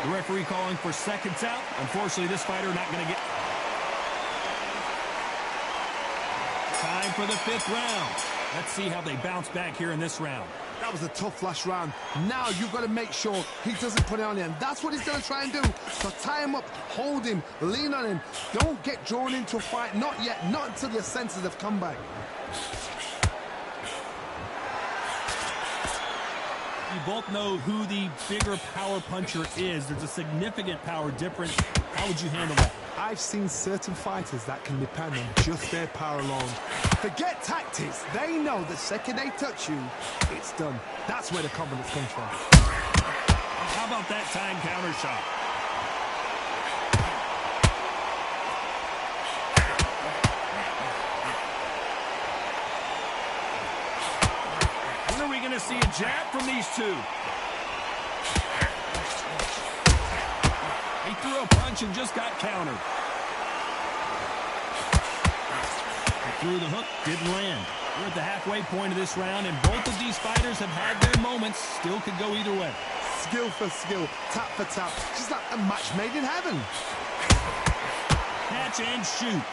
The referee calling for seconds out. Unfortunately, this fighter not going to get... Time for the 5th round. Let's see how they bounce back here in this round. That was a tough last round. Now you've got to make sure he doesn't put it on him. That's what he's going to try and do. So tie him up, hold him, lean on him. Don't get drawn into a fight. Not yet. Not until your senses have come back. You both know who the bigger power puncher is. There's a significant power difference. How would you handle that? I've seen certain fighters that can depend on just their power alone. Forget tactics. They know the second they touch you, it's done. That's where the confidence comes from. How about that time counter shot? When are we going to see a jab from these two? He threw a punch and just got countered. He threw the hook, didn't land. We're at the halfway point of this round, and both of these fighters have had their moments. Still could go either way. Skill for skill, tap for tap. Just like a match made in heaven. Catch and shoot.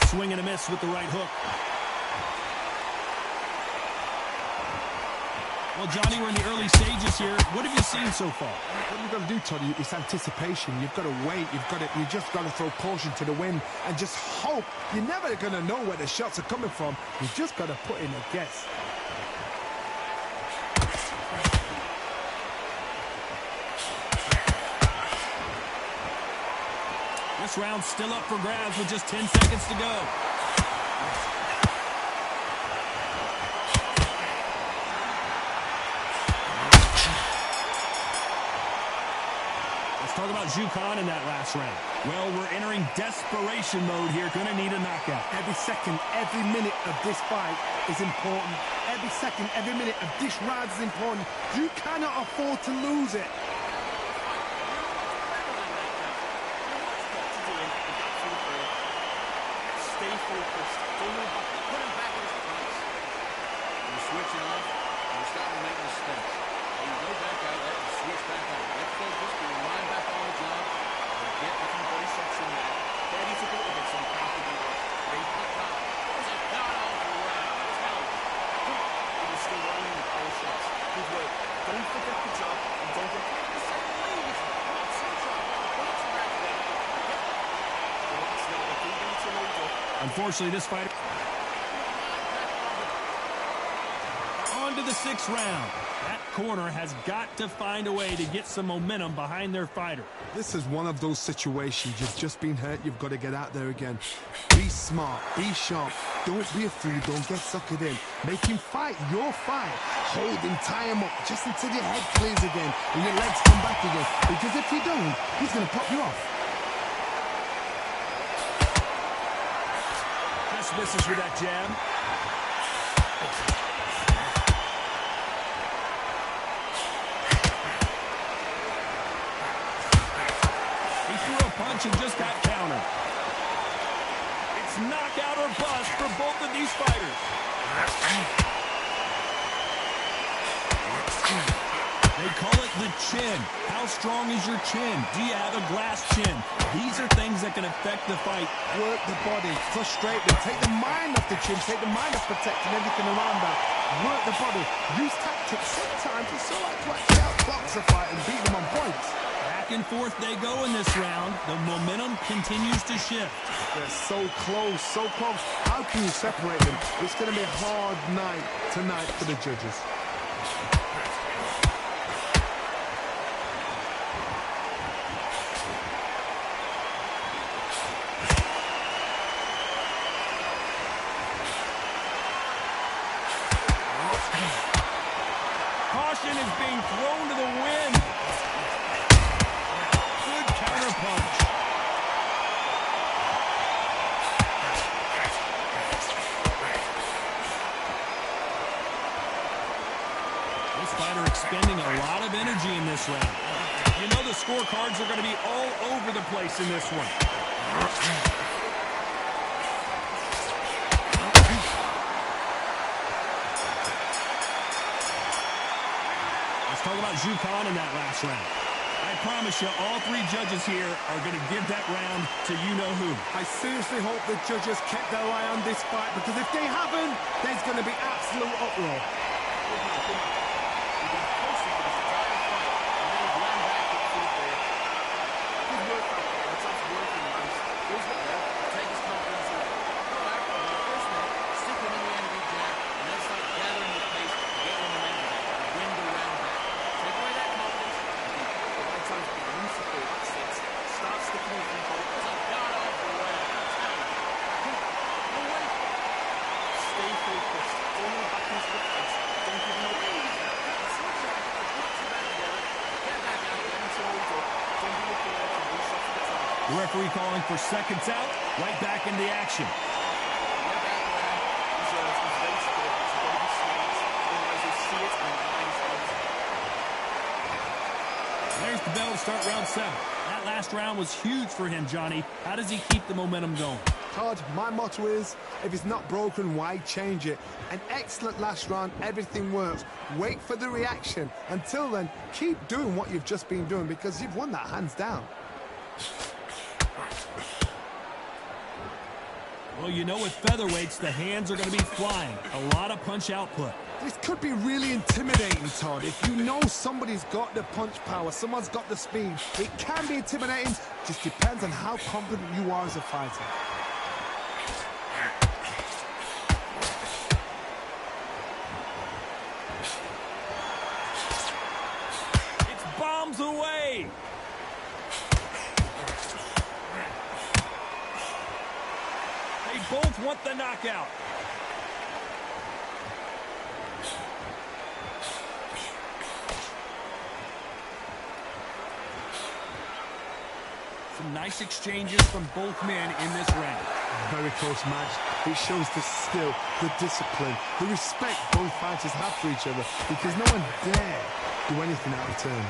Swing and a miss with the right hook. Well, Johnny, we're in the early stages here. What have you seen so far? What you've got to do, Toddy, is anticipation. You've got to wait. You just got to throw caution to the wind and just hope. You're never going to know where the shots are coming from. You just got to put in a guess. This round's still up for grabs with just 10 seconds to go. Talk about Jukan in that last round. Well, we're entering desperation mode here. Gonna need a knockout. Every second, every minute of this fight is important. Every second, every minute of this round is important. You cannot afford to lose it. Stay focused. Don't move back. Put him back in his place. You're switching off. You're starting to make mistakes. You go back out there and switch back out. Get focused. Get your mind back on the job. And get different body shots in there. Daddy took a look at some confidence. They put down. It was a god-awful round. Tell me. He was still running the power shots. Good work. Don't forget the job. And don't get the second lead. Not switch off. Don't back there. Relax now. The three minutes are loaded up. Unfortunately, this fighter... On to the 6th round. That corner has got to find a way to get some momentum behind their fighter. This is one of those situations. You've just been hurt. You've got to get out there again. Be smart. Be sharp. Don't be a fool. Don't get suckered in. Make him fight your fight. Hold him. Tie him up just until your head clears again and your legs come back again. Because if you don't, he's going to pop you off. Just misses with that jab. And just got countered. It's knockout or bust for both of these fighters. They call it the chin. How strong is your chin? Do you have a glass chin? These are things that can affect the fight. Work the body, frustrate them, take the mind off the chin, take the mind off protecting everything around that. Work the body, use tactics. Sometimes it's so like to actually outbox a fight and beat them on points. Back and forth they go in this round. The momentum continues to shift. They're so close, so close. How can you separate them? It's going to be a hard night tonight for the judges. Caution is being thrown to the wind. Good counter punch. This fighter expending a lot of energy in this round. You know the scorecards are going to be all over the place in this one. about Jukan in that last round. I promise you, all three judges here are going to give that round to you-know-who. I seriously hope the judges kept their eye on this fight, because if they haven't, there's going to be absolute uproar. The referee calling for seconds out, right back into the action. There's the bell to start round 7. That last round was huge for him, Johnny. How does he keep the momentum going? Todd, my motto is, if it's not broken, why change it? An excellent last round, everything works. Wait for the reaction. Until then, keep doing what you've just been doing, because you've won that hands down. Well, you know with featherweights, the hands are going to be flying. A lot of punch output. This could be really intimidating, Todd. If you know somebody's got the punch power, someone's got the speed, it can be intimidating. Just depends on how confident you are as a fighter. It's bombs away. They both want the knockout. Some nice exchanges from both men in this round. Very close match. It shows the skill, the discipline, the respect both fighters have for each other, because no one dare do anything out of turn.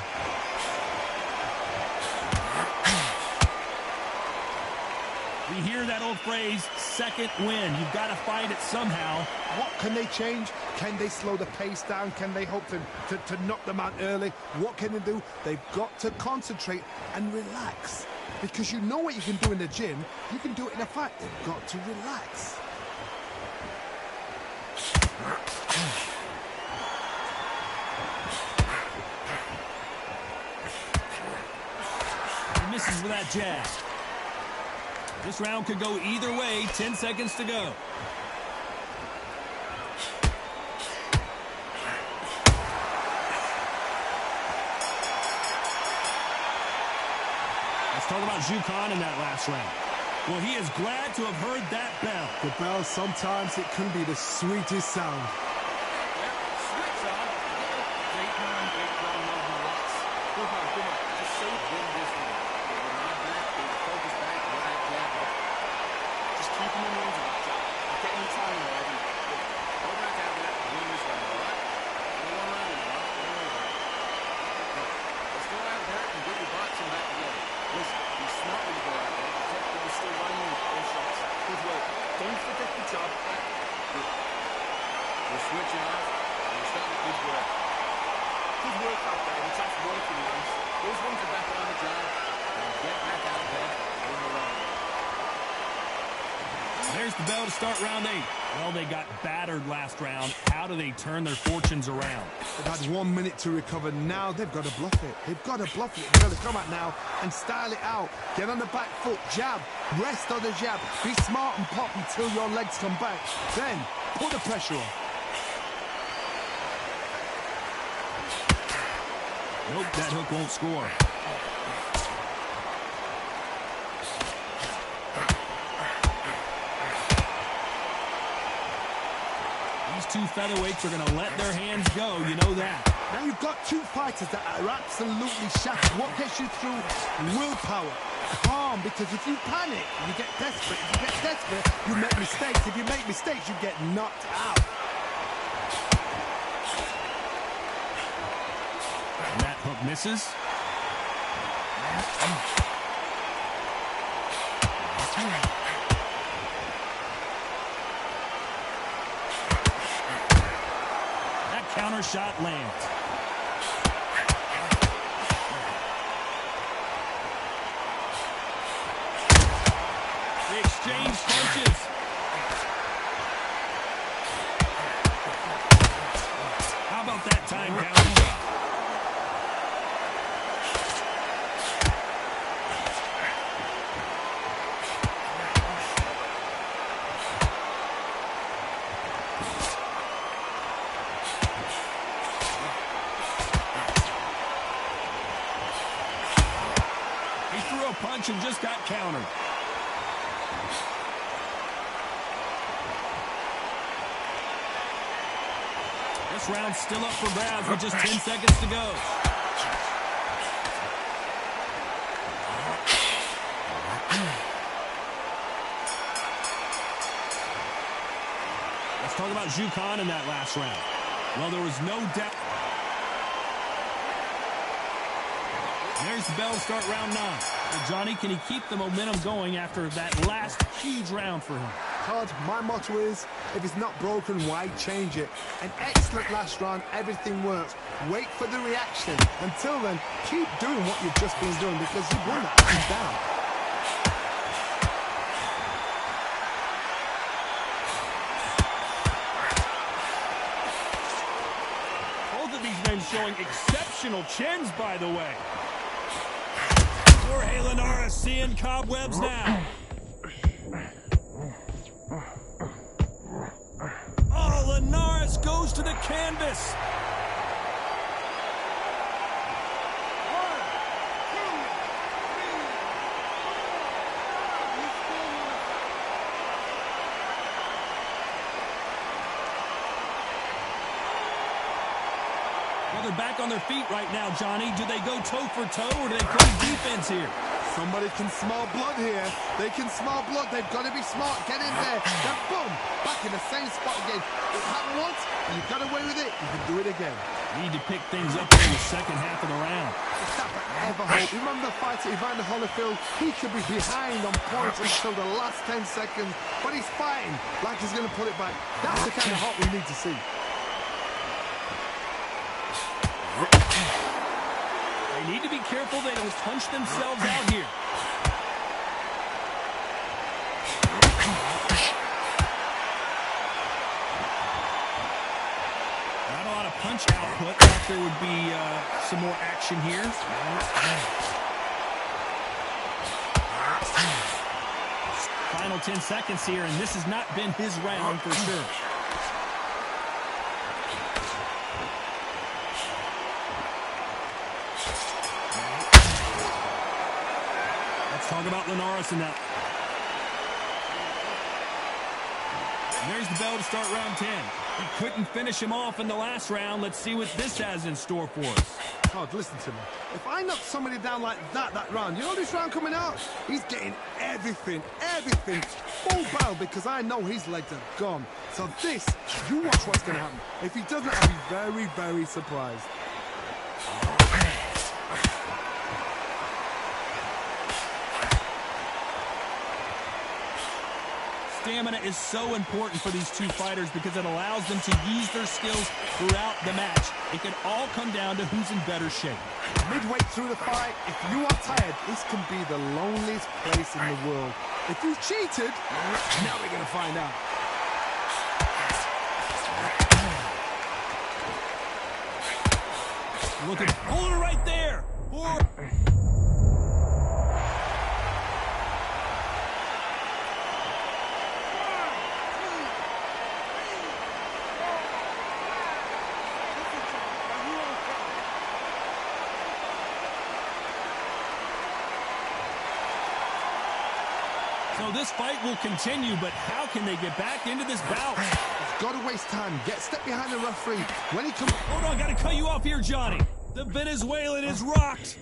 We hear that old phrase, second win. You've got to find it somehow. What can they change? Can they slow the pace down? Can they hope to knock them out early? What can they do? They've got to concentrate and relax. Because you know what you can do in the gym, you can do it in a fight. They've got to relax. He misses with that jab. This round could go either way. 10 seconds to go. Let's talk about Jukan in that last round. Well, he is glad to have heard that bell. The bell, sometimes it can be the sweetest sound. There's the bell to start round 8. Well, they got battered last round. How do they turn their fortunes around? They've had 1 minute to recover. Now they've got to bluff it. They've got to bluff it. They've got to come out now and style it out. Get on the back foot, jab, rest on the jab. Be smart and pop until your legs come back. Then put the pressure on. Nope, that hook won't score. These two featherweights are going to let their hands go, you know that. Now you've got two fighters that are absolutely shattered. What gets you through? Willpower. Calm, because if you panic, you get desperate. If you get desperate, you make mistakes. If you make mistakes, you get knocked out. And that hook misses. That counter shot lands. approach and just got countered. This round's still up for grabs with just 10 seconds to go. Let's talk about Zhu Khan in that last round. Well, there was no doubt. There's the bell to start round 9. But Johnny, can he keep the momentum going after that last huge round for him? Todd, my motto is, if it's not broken, why change it? An excellent last round, everything works. Wait for the reaction. Until then, keep doing what you've just been doing because you've won that hands down. Showing exceptional chins, by the way. Jorge Linares seeing cobwebs now. Oh, Linares goes to the canvas. They're back on their feet right now, Johnny. Do they go toe for toe or do they play defense here? Somebody can smell blood here. They can smell blood. They've got to be smart. Get in there. Then boom, back in the same spot again. It happened once, you got away with it. You can do it again. Need to pick things up in the second half of the round. If that ever hope. Remember the fight at Evander Holyfield? He could be behind on points until the last 10 seconds, but he's fighting like he's going to put it back. That's the kind of hope we need to see. They need to be careful they don't punch themselves out here. Not a lot of punch output. Thought there would be some more action here. Final 10 seconds here, and this has not been his round for sure. Talk about Linares in that. And there's the bell to start round 10. He couldn't finish him off in the last round. Let's see what this has in store for us. Todd, listen to me. If I knock somebody down like that round, you know this round coming out? He's getting everything, full barrel because I know his legs are gone. So this, you watch what's going to happen. If he doesn't, I'll be very, very surprised. Stamina is so important for these two fighters because it allows them to use their skills throughout the match. It can all come down to who's in better shape. Midway through the fight, if you are tired, this can be the loneliest place in the world. If you cheated, now we're going to find out. Look at hold it right there. So this fight will continue, but how can they get back into this bout? Got to waste time. Get step behind the referee. When he comes... Hold on, got to cut you off here, Johnny. The Venezuelan is rocked.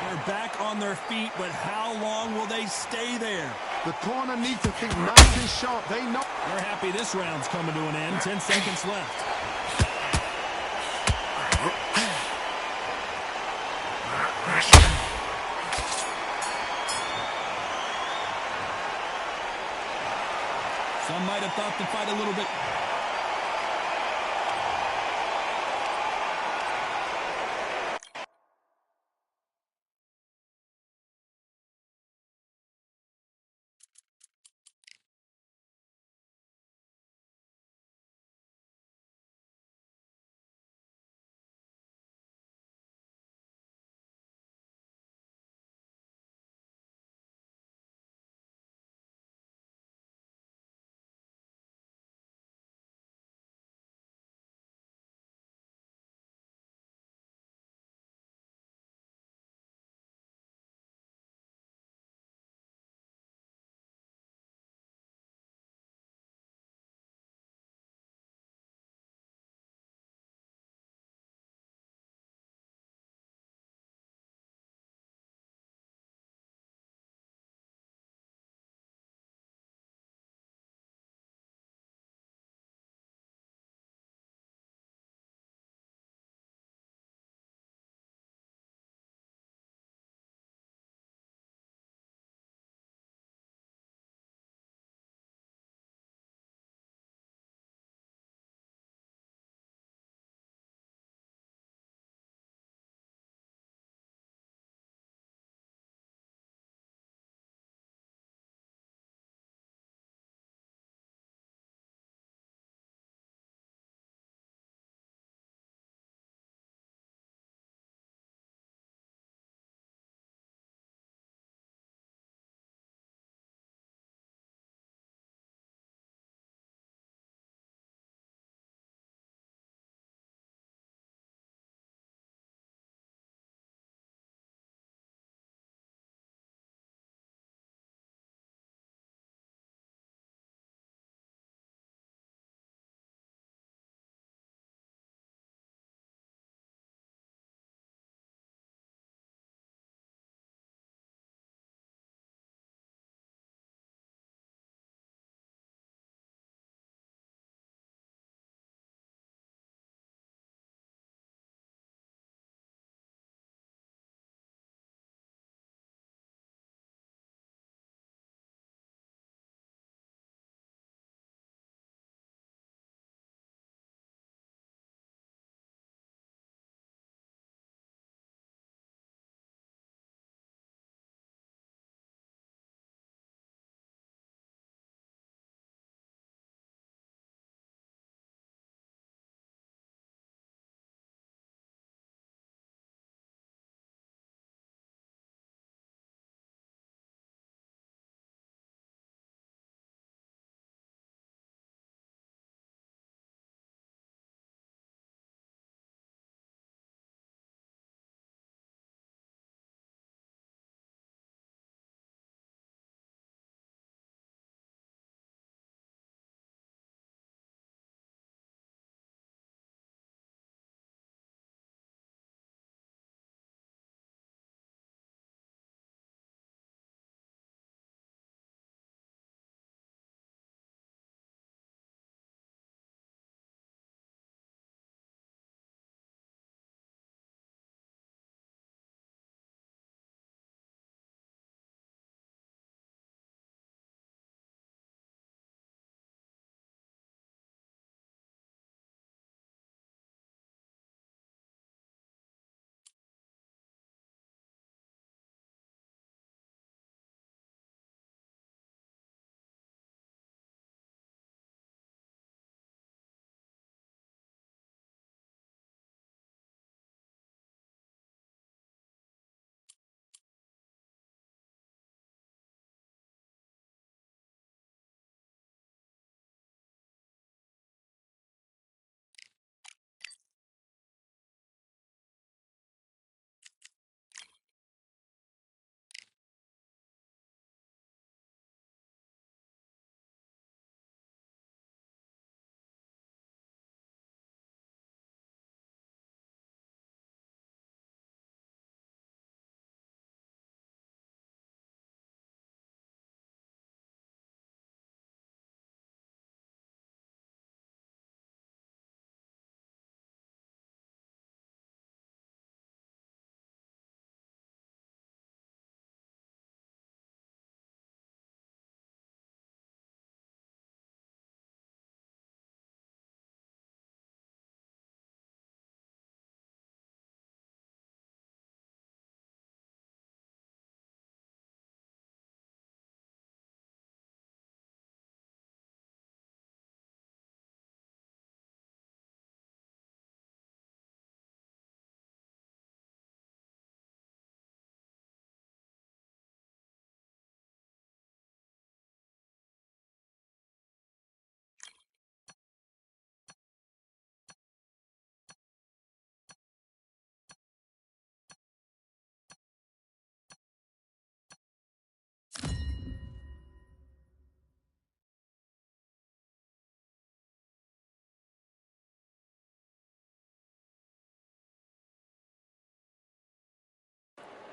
They're back on their feet, but how long will they stay there? The corner needs to think nice and sharp. They know. They're happy this round's coming to an end. 10 seconds left. Some might have thought the fight a little bit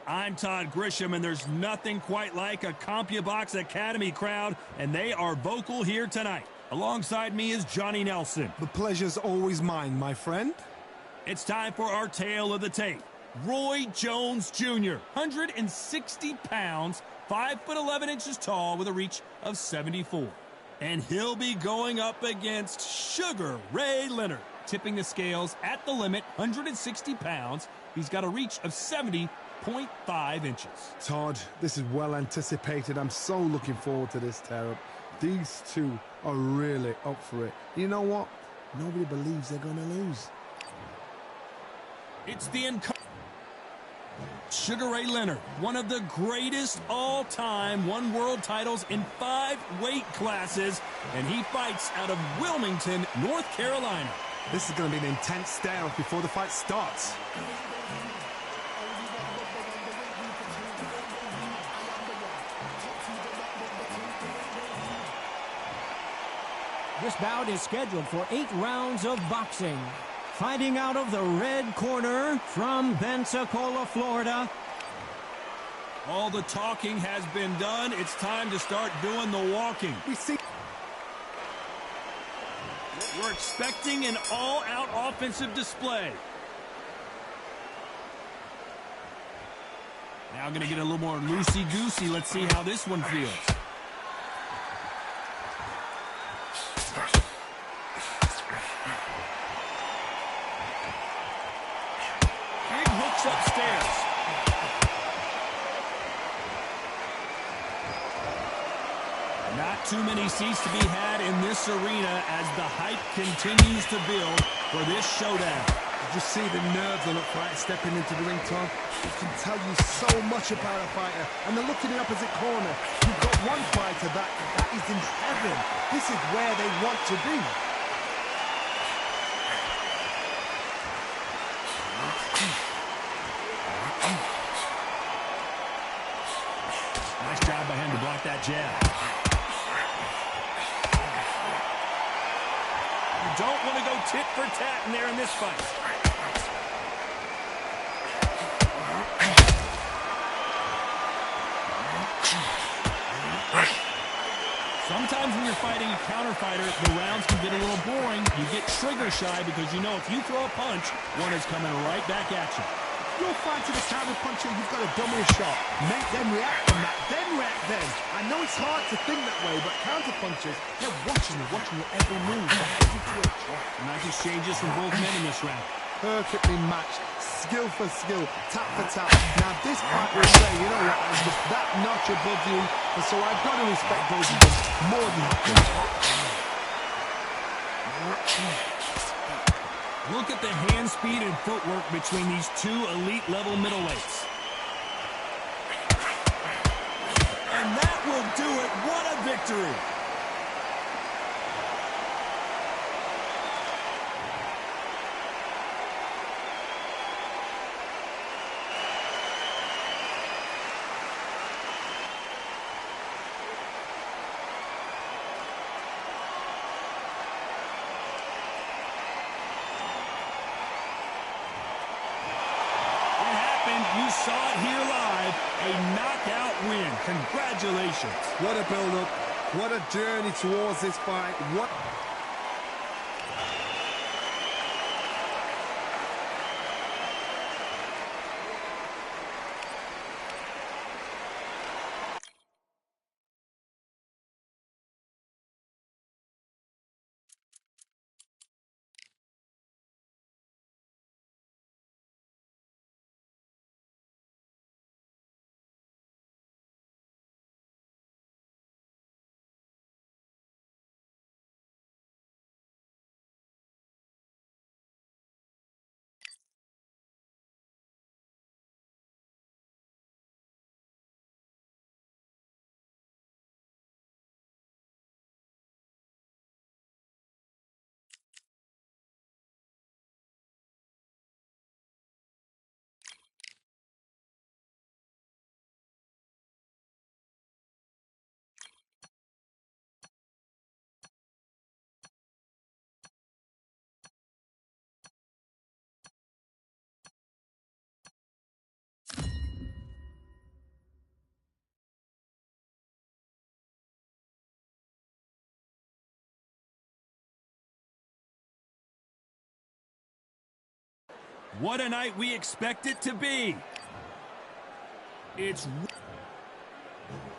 I'm Todd Grisham, and there's nothing quite like a CompuBox Academy crowd, and they are vocal here tonight. Alongside me is Johnny Nelson. The pleasure's always mine, my friend. It's time for our tale of the tape. Roy Jones Jr., 160 pounds, 5'11" tall with a reach of 74. And he'll be going up against Sugar Ray Leonard, tipping the scales at the limit, 160 pounds. He's got a reach of 70.5 inches. Todd, this is well anticipated. I'm so looking forward to this tear-up. These two are really up for it. You know what? Nobody believes they're going to lose. It's the Sugar Ray Leonard, one of the greatest all-time, won world titles in 5 weight classes, and he fights out of Wilmington, North Carolina. This is going to be an intense stare-off before the fight starts. This bout is scheduled for 8 rounds of boxing. Fighting out of the red corner from Pensacola, Florida. All the talking has been done. It's time to start doing the walking. We're expecting an all-out offensive display. Now going to get a little more loosey-goosey. Let's see how this one feels. Upstairs. Not too many seats to be had in this arena as the hype continues to build for this showdown. Did you see the nerves on the fight stepping into the ring, Tom? It can tell you so much about a fighter. And then look in the opposite corner. You've got one fighter that is in heaven. This is where they want to be. Nice job by him to block that jab. You don't want to go tit for tat in there in this fight. Sometimes when you're fighting a counter fighter, the rounds can get a little boring. You get trigger shy because you know if you throw a punch, one is coming right back at you. You're fighting a counter puncher, you've got to dummy a shot. Make them react from that, then react then. I know it's hard to think that way, but counter punchers, they're watching your every move, every twitch. Nice exchanges from both men in this round. Perfectly matched, skill for skill, tap for tap. Now this fight will say, you know what, I'm just that notch above you, and so I've got to respect those more than that. Look at the hand speed and footwork between these two elite-level middleweights. And that will do it. What a victory! You saw it here live, a knockout win. Congratulations. What a build-up. What a journey towards this fight. What... What a night we expect it to be. It's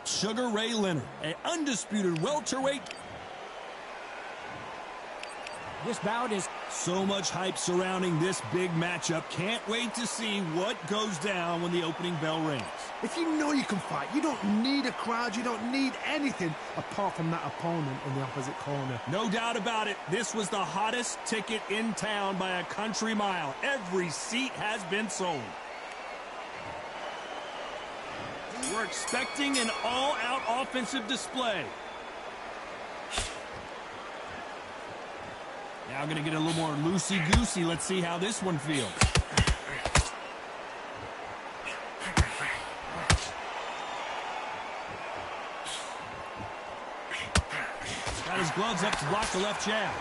Sugar Ray Leonard, an undisputed welterweight. This bout is So much hype surrounding this big matchup. Can't wait to see what goes down when the opening bell rings. If you know you can fight, you don't need a crowd, you don't need anything apart from that opponent in the opposite corner. No doubt about it, this was the hottest ticket in town by a country mile. Every seat has been sold. We're expecting an all-out offensive display. Now going to get a little more loosey-goosey. Let's see how this one feels. Got his gloves up to block the left jab.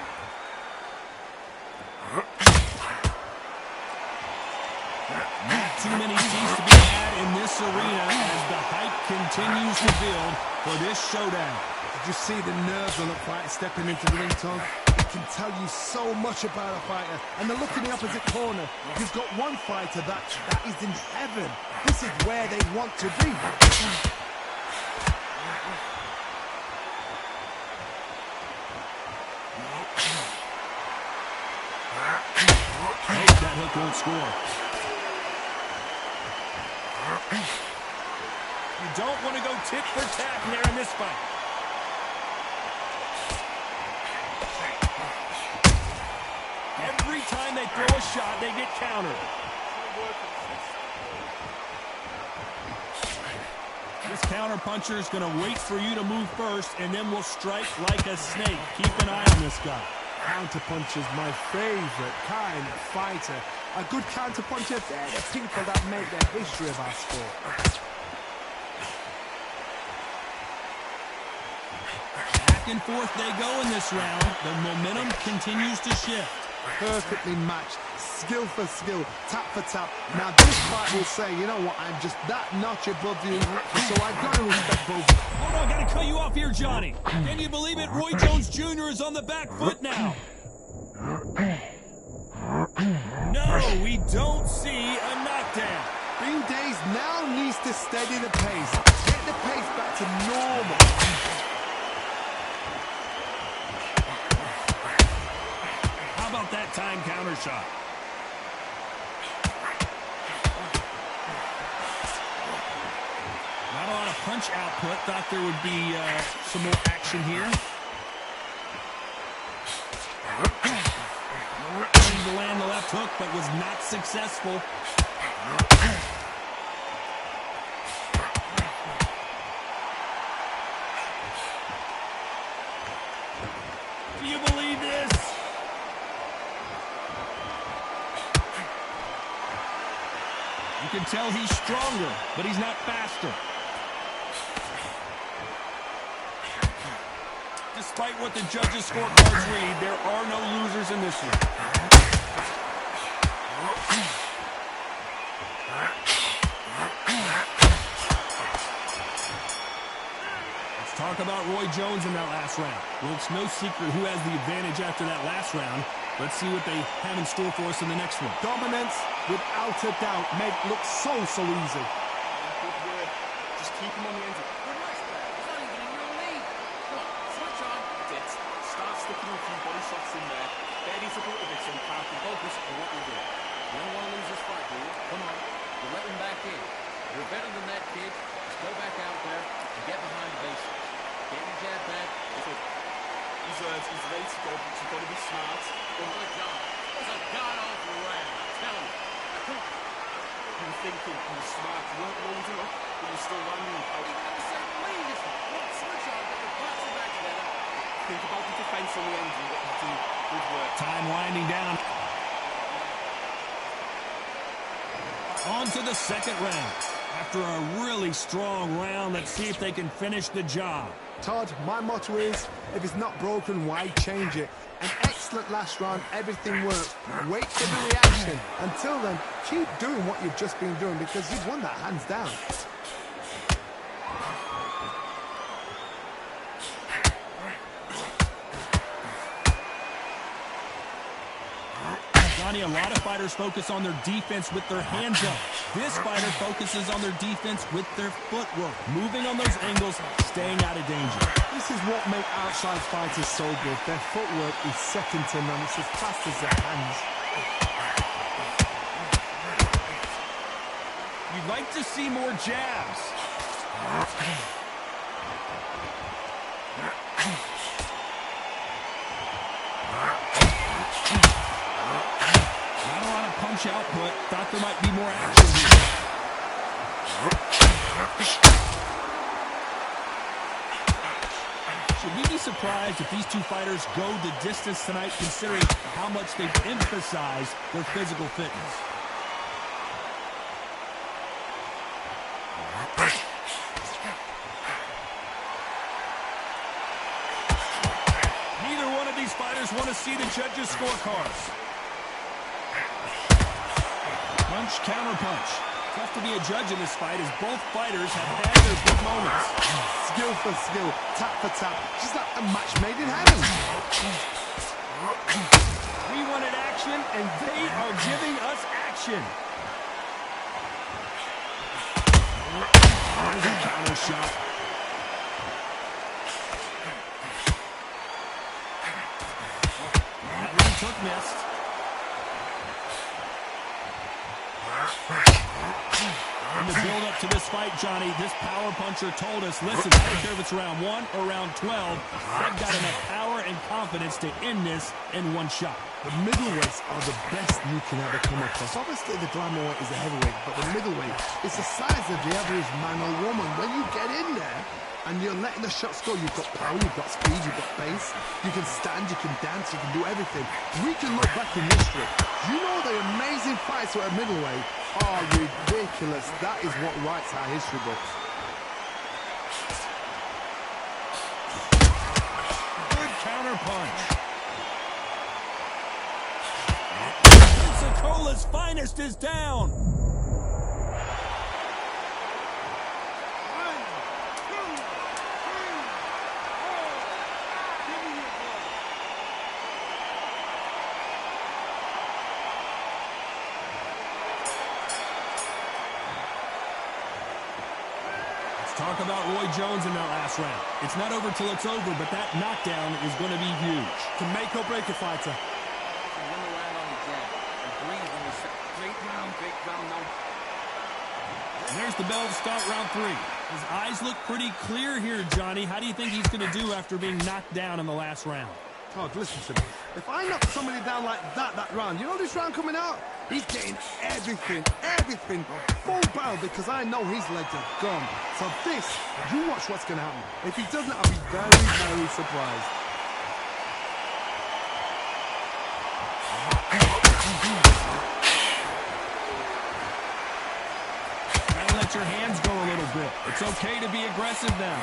Not too many seats to be had in this arena as the hype continues to build for this showdown. Did you see the nerves on the fighter stepping into the ring, Tom? It can tell you so much about a fighter. And the look in the opposite corner. You've got one fighter that is in heaven. This is where they want to be. That hook won't score. You don't want to go tit for tat there in this fight. Every time they throw a shot, they get countered. This counter puncher is going to wait for you to move first, and then will strike like a snake. Keep an eye on this guy. Counter puncher's my favorite kind of fighter. A good counter puncher, they're the people that make the history of our sport. Back and forth they go in this round. The momentum continues to shift. Perfectly matched, skill for skill, tap for tap. Now this fight will say, you know what, I'm just that notch above you, so I've got to respect both. Hold on, gotta cut you off here, Johnny. Can you believe it? Roy Jones Jr. is on the back foot now. No, we don't see a knockdown. Green Days now needs to steady the pace, get the pace back to normal. How about that time counter shot? Not a lot of punch output. Thought there would be some more action here. Trying to land the left hook, but was not successful. Do you believe this? You can tell he's stronger, but he's not faster. Despite what the judges' scorecards read, there are no losers in this one. Let's talk about Roy Jones in that last round. Well, it's no secret who has the advantage after that last round. Let's see what they have in store for us in the next one. Dominance, without a doubt, made it look so easy. Good work. Just keep him on the engine. Relax there. He's not even in your lead. Come on, switch on. That's it. Start sticking a few body shots in there. Steady up a little bit so you can't focus on what you're doing. You don't want to lose this fight, do you? Come on. You're letting back in. You're better than that, kid. Just go back out there and get behind the basics. Get your jab back. He's ready to go, but you've got to be smart. Good job. It was a god-awful round, I'm telling you. You were thinking you were smart, you weren't loading up, but you're still landing. Oh, you got the same lead, isn't it? Look, switch on, get the butts back together. Think about the defense on the end and what you do. Good work. Time winding down. On to the second round. After a really strong round, let's see if they can finish the job. Todd, my motto is, if it's not broken, why change it? An excellent last round, everything worked. Wait for the reaction. Until then, keep doing what you've just been doing because you've won that hands down. Johnny, a lot of fighters focus on their defense with their hands up. This fighter focuses on their defense with their footwork, moving on those angles, staying out of danger. This is what makes outside fighters so good. Their footwork is second to none. It's as fast as their hands. You'd like to see more jabs. Not a lot of punch output. Thought there might be more action here. Should we be surprised if these two fighters go the distance tonight, considering how much they've emphasized their physical fitness? Neither one of these fighters want to see the judges' scorecards. Punch, counter punch. Tough to be a judge in this fight as both fighters have had their big moments. Skill for skill, tap for tap, just like a match made in heaven. We wanted action, and they are giving us action. There's a counter shot. That one took missed. In the build-up to this fight, Johnny, this power puncher told us, listen, I don't care if it's round 1 or round 12, they've got enough power and confidence to end this in one shot. The middleweights are the best you can ever come across. Obviously, the glamour weight is a heavyweight, but the middleweight is the size of the average man or woman. When you get in there and you're letting the shots go, you've got power, you've got speed, you've got pace, you can stand, you can dance, you can do everything. We can look back in history. You know the amazing fights at a middleweight are ridiculous. That is what writes our history books. Good counter punch. Pensacola's finest is down. Talk about Roy Jones in that last round. It's not over till it's over, but that knockdown is going to be huge. To make or break a fighter. Win the round on the jab. And breathe when we say, great round, no. And there's the bell to start round 3. His eyes look pretty clear here, Johnny. How do you think he's going to do after being knocked down in the last round? Todd, listen to me. If I knock somebody down like that round, you know this round coming out? He's getting everything, full barrel, because I know his legs are gone. So this, you watch what's going to happen. If he doesn't, I'll be very, very surprised. Gotta let your hands go a little bit. It's okay to be aggressive now.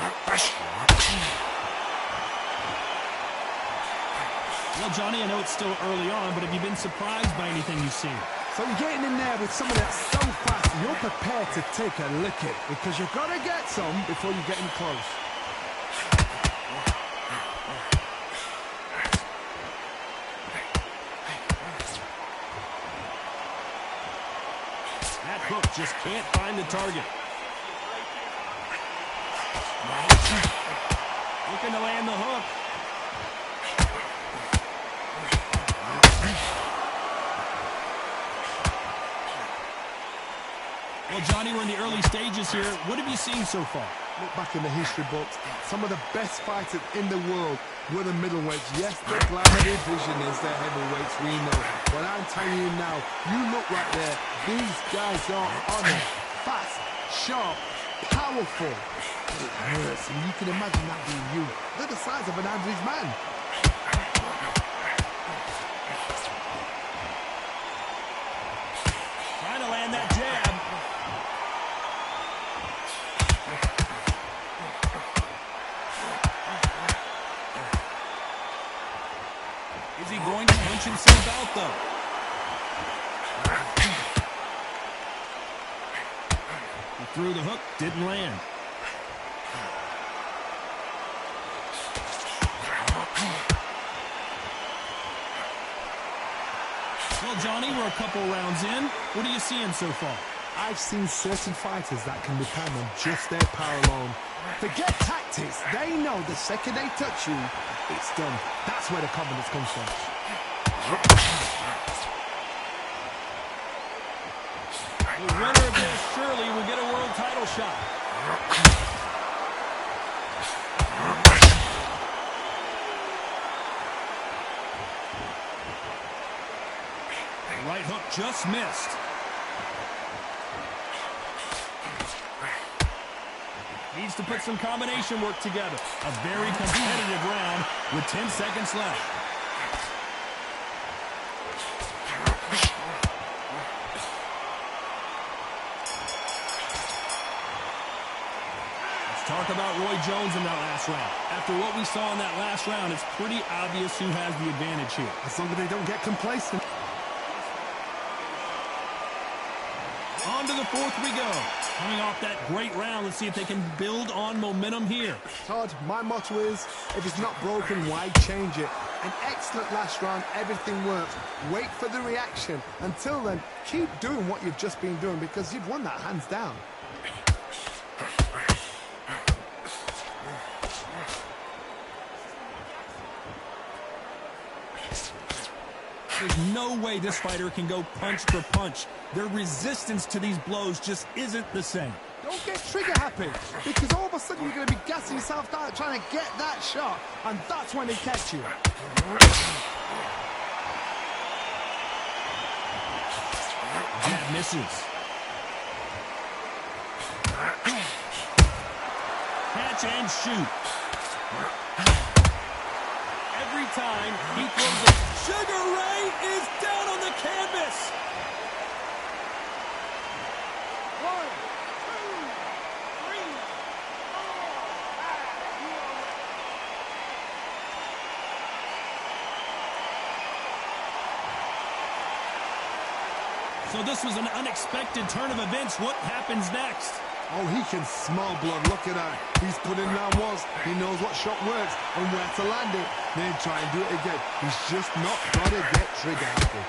Well, Johnny, I know it's still early on, but have you been surprised by anything you've seen? So you're getting in there with somebody that's so fast, you're prepared to take a licking, because you've got to get some before you get in close. That hook just can't find the target. Looking to land the hook. Well, Johnny, we're in the early stages here. What have you seen so far? Look back in the history books. Some of the best fighters in the world were the middleweights. Yes, the glamour division is the heavyweights, we know. But I'm telling you now, you look right there. These guys are on it. Fast, sharp, powerful. It hurts, and you can imagine that being you. They're the size of an average man. Trying to land that jab. Is he going to punch himself out, though? He threw the hook, didn't land. Well, Johnny, we're a couple rounds in. What are you seeing so far? I've seen certain fighters that can depend on just their power alone. Forget tactics. They know the second they touch you, it's done. That's where the confidence comes from. The winner of this surely will get a world title shot. The right hook just missed. Needs to put some combination work together. A very competitive round with 10 seconds left. Let's talk about Roy Jones in that last round. After what we saw in that last round, it's pretty obvious who has the advantage here. As long as they don't get complacent. On to the fourth we go. Coming off that great round, let's see if they can build on momentum here. Todd, my motto is, if it's not broken, why change it? An excellent last round, everything works. Wait for the reaction. Until then, keep doing what you've just been doing because you've won that hands down. There's no way this fighter can go punch for punch. Their resistance to these blows just isn't the same. Don't get trigger happy, because all of a sudden you're going to be gassing yourself down trying to get that shot, and that's when they catch you. Jab misses. Catch and shoot. Every time he throws a Sugar Ray is down on the canvas. 1, 2, 3, 4, 5, So this was an unexpected turn of events. What happens next? Oh, he can smell blood. Look at that. He's put in round once. He knows what shot works and where to land it. Then try and do it again. He's just not got to get trigger happy.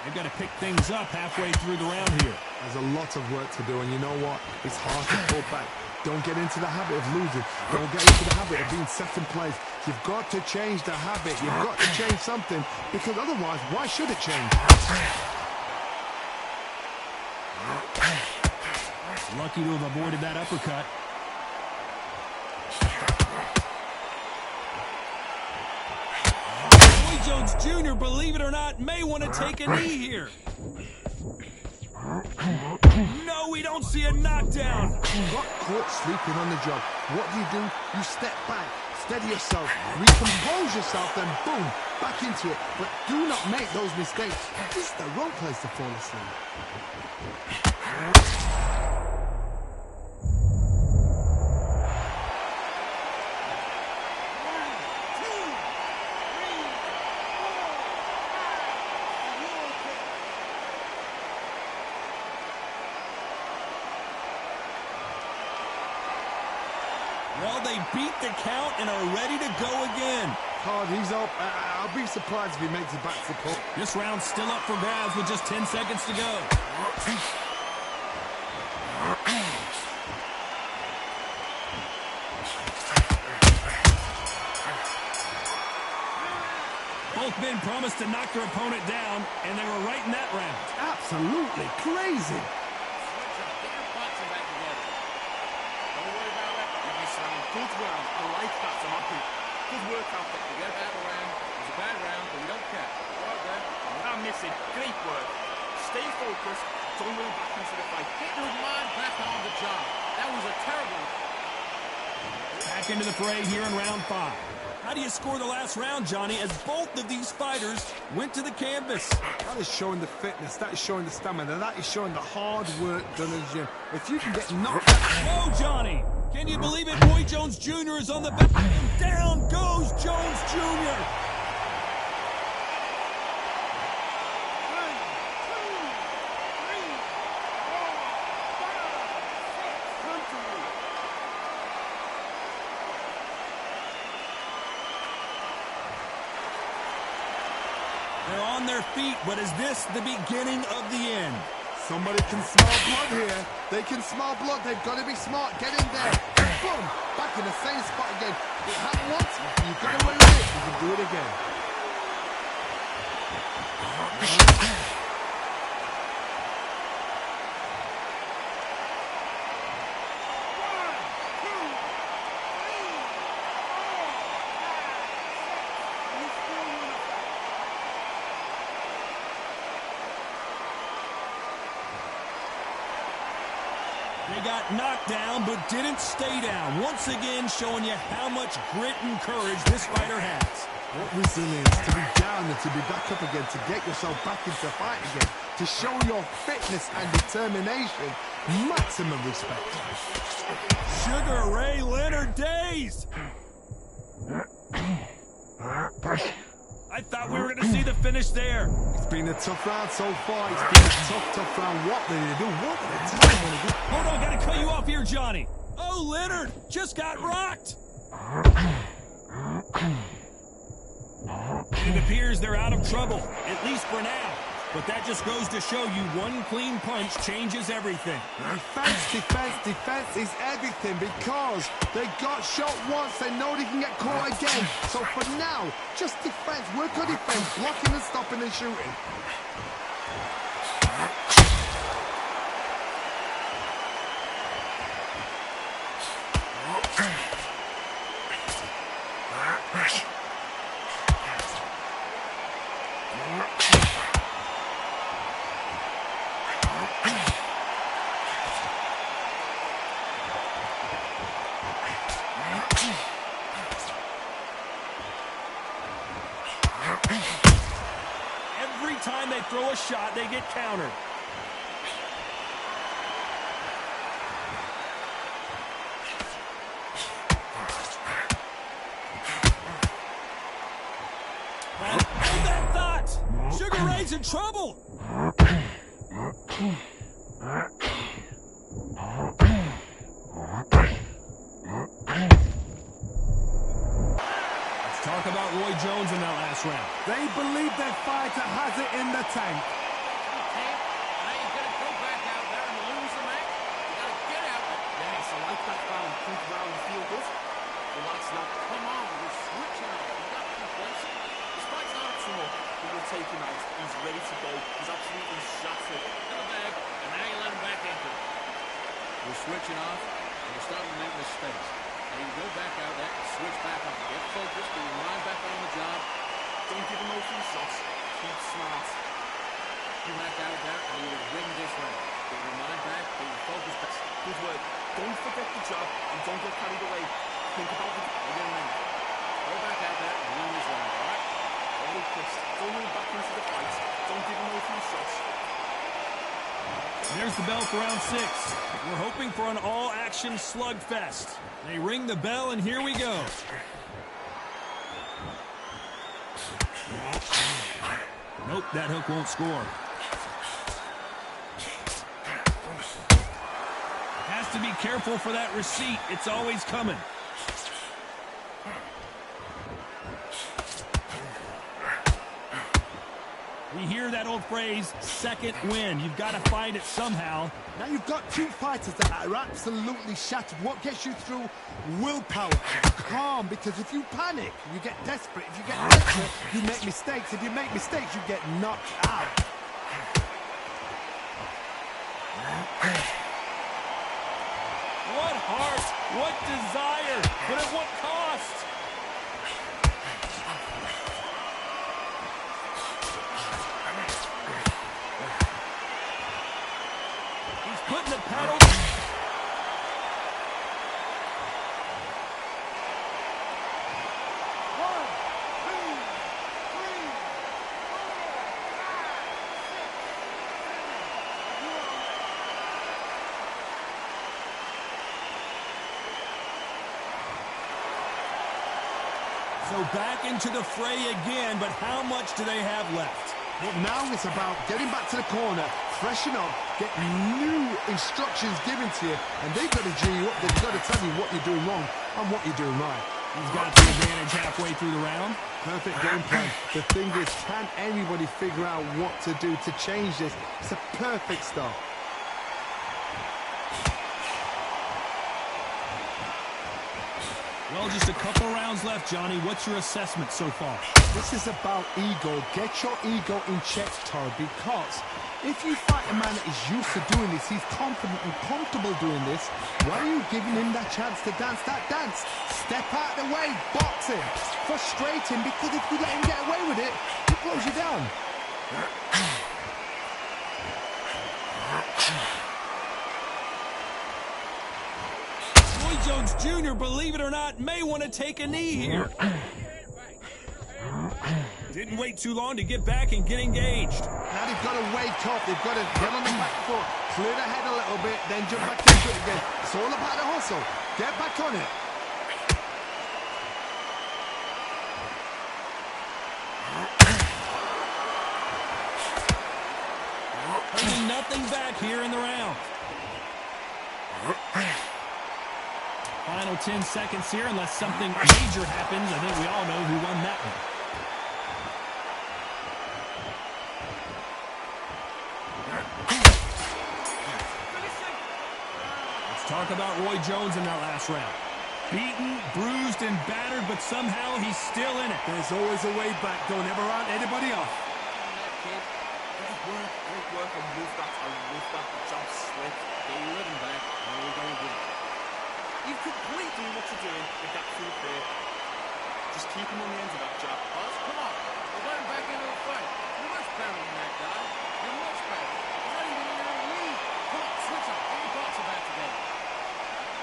They've got to pick things up halfway through the round here. There's a lot of work to do, and you know what? It's hard to pull back. Don't get into the habit of losing. Don't get into the habit of being second place. You've got to change the habit. You've got to change something, because otherwise, why should it change? Lucky to have avoided that uppercut. Roy Jones Jr., believe it or not, may want to take a knee here. No, we don't see a knockdown. Got caught sleeping on the job. What do? You step back, steady yourself, recompose yourself, then boom, back into it. But do not make those mistakes. This is the wrong place to fall asleep. Well, they beat the count and are ready to go again. Todd, he's up. I'll be surprised if he makes it back to the court. This round's still up for grabs with just 10 seconds to go. Both men promised to knock their opponent down, and they were right in that round. Absolutely crazy. Good round. I like that, so happy. Good work ethic. We get a bad round. It was a bad round, but we don't care. Right there. Without missing. Great work. Stay focused. Don't move back into the fight. Get your mind back on the job. That was a terrible. Back into the fray here in round 5. How do you score the last round, Johnny, as both of these fighters went to the canvas? That is showing the fitness. That is showing the stamina. That is showing the hard work done in the gym. If you can get knocked out... Whoa, Johnny! Can you believe it? Roy Jones Jr. is on the back. And down goes Jones Jr. They're on their feet, but is this the beginning of the end? Somebody can smell blood here. They can smell blood. They've got to be smart. Get in there. Boom! Back in the same spot again. It happened once. You've got to win it. You can do it again. They got knocked down, but didn't stay down. Once again, showing you how much grit and courage this fighter has. What resilience to be down and to be back up again, to get yourself back into fight again, to show your fitness and determination. Maximum respect. Sugar Ray Leonard days! I thought we were going to see the finish there. It's been a tough round so far. It's been a tough round. What did they do? What did they do? Hold on, gotta cut you off here, Johnny. Oh, Leonard just got rocked. It appears they're out of trouble, at least for now. But that just goes to show you one clean punch changes everything. Defense is everything because they got shot once. They know they can get caught again. So for now, just defense. Work on defense, blocking and stopping and shooting. Every time they throw a shot, they get countered. Hold that thought! Sugar Ray's in trouble! Talk about Roy Jones in that last round. They believe their fighter has it in the tank. Okay, now you gotta go back out there and lose the match. You gotta get out there. Yes, I like that round. Think round the field good. Relax now. Come on, we're switching out. You got to be closer. This fight's not up tomorrow, but we'll take him out. He's ready to go. He's absolutely shattered. In the bag, and now you let him back into it. We're switching off, and we're starting to make mistakes. Now you go back out there and switch back on. Get focused, get your mind back on the job. Don't give him no free shots. Keep smart. You back out there, and you will win this round. Get your mind back, get your focus back. Good work. Don't forget the job and don't get carried away. Think about the... Give him a minute. Go back out there and win this round, all right? Focused. Don't move back into the fight. Don't give him no free shots. There's the bell for round 6. We're hoping for an all-action slugfest. They ring the bell, and here we go. Nope, that hook won't score. Has to be careful for that receipt. It's always coming. We hear that old phrase, second win. You've got to find it somehow. Now you've got two fighters that are absolutely shattered. What gets you through? Willpower. Calm, because if you panic, you get desperate. If you get desperate, you make mistakes. If you make mistakes, you get knocked out. What heart, what desire, but at what cost? He's putting the pedal. So back into the fray again, but how much do they have left? But now it's about getting back to the corner, freshen up, get new instructions given to you, and they've got to G you up. They've got to tell you what you're doing wrong and what you're doing right. He's got the advantage halfway through the round. Perfect game plan. The thing is, can anybody figure out what to do to change this? It's a perfect start. Well, just a couple rounds left, Johnny. What's your assessment so far? This is about ego. Get your ego in check, Tara, because if you fight a man that is used to doing this, he's confident and comfortable doing this, why are you giving him that chance to dance that dance? Step out of the way, box him, frustrate him, because if you let him get away with it, he blows you down. Roy Jones Jr., believe it or not, may want to take a knee here. Didn't wait too long to get back and get engaged. Now they've got to wake up. They've got to get on the back foot, clear the head a little bit, then jump back into it again. It's all about the hustle. Get back on it. Holding nothing back here in the round. Final 10 seconds here, unless something major happens. I think we all know who won that one. Talk about Roy Jones in that last round. Beaten, bruised, and battered, but somehow he's still in it. There's always a way back. Don't ever run anybody off. Great work on that. The jump slipped. They let him back, and we're going to win. You've completely doing what you're doing with that through fair. Just keep him on the end of that jab. Buzz, come on. We're letting back into the fight. You're much better than that guy. You're much better. You're not even in your league. Come on, switch up. Get your thoughts about together.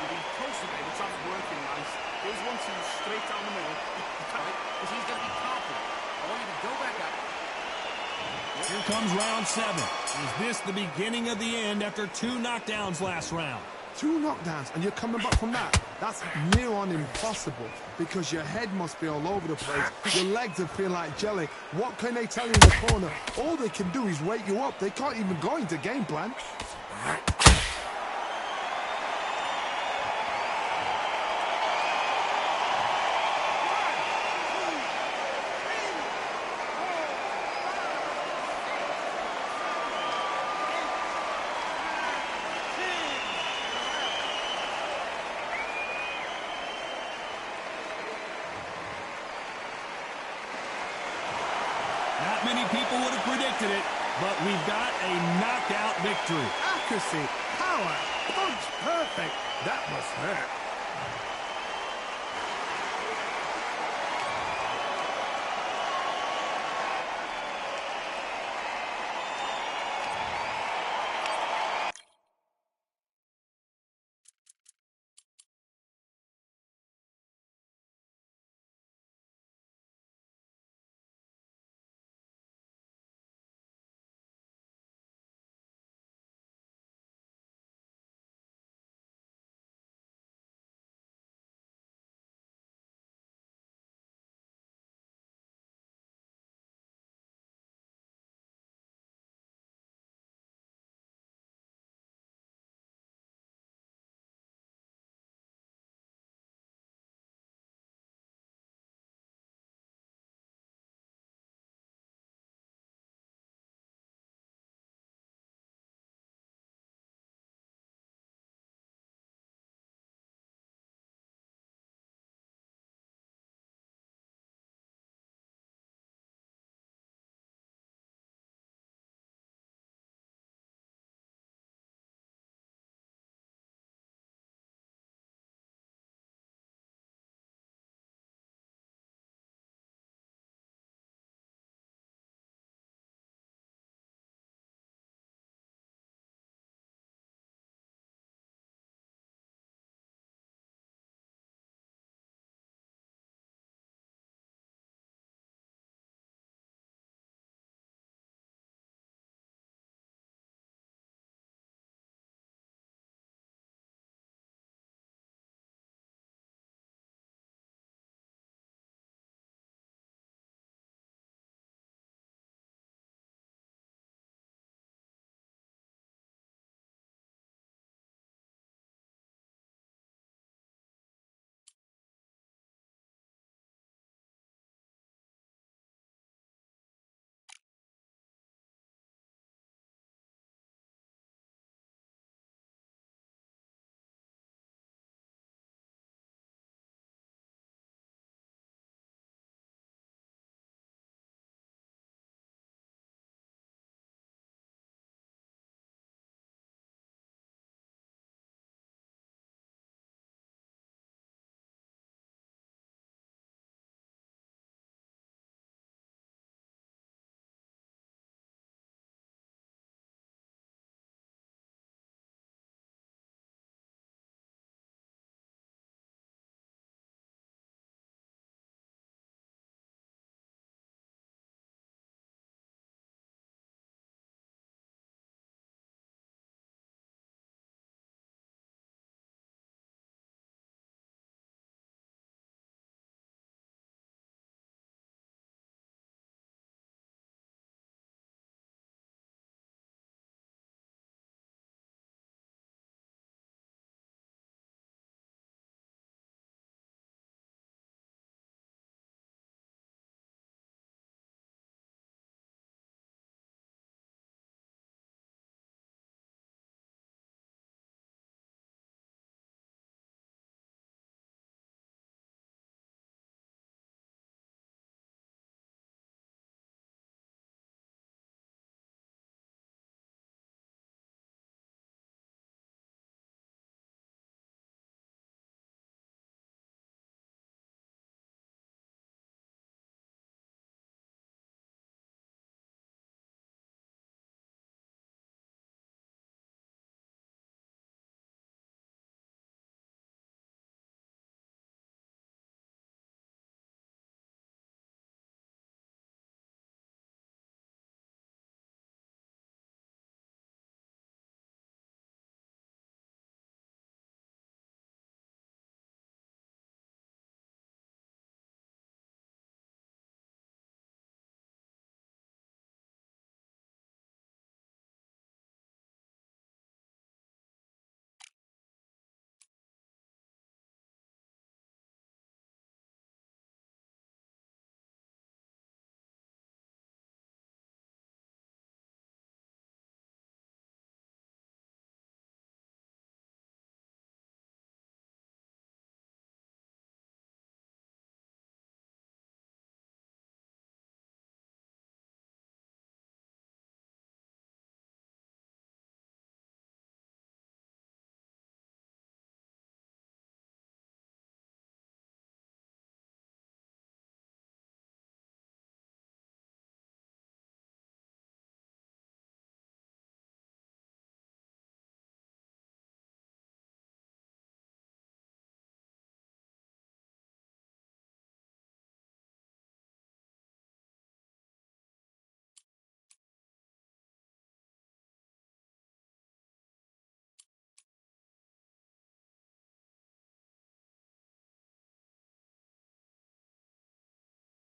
You've been closer there. The jab's working nice. Here's 1-2 straight down the middle. Right? Because he's going to be confident. I want you to go back up. Here comes round 7. Is this the beginning of the end after 2 knockdowns last round? 2 knockdowns, and you're coming back from that. That's near on impossible, because your head must be all over the place. Your legs will feel like jelly. What can they tell you in the corner? All they can do is wake you up. They can't even go into game plan. Not many people would have predicted it, but we've got a knockout victory. Accuracy, power, punch, perfect. That must hurt.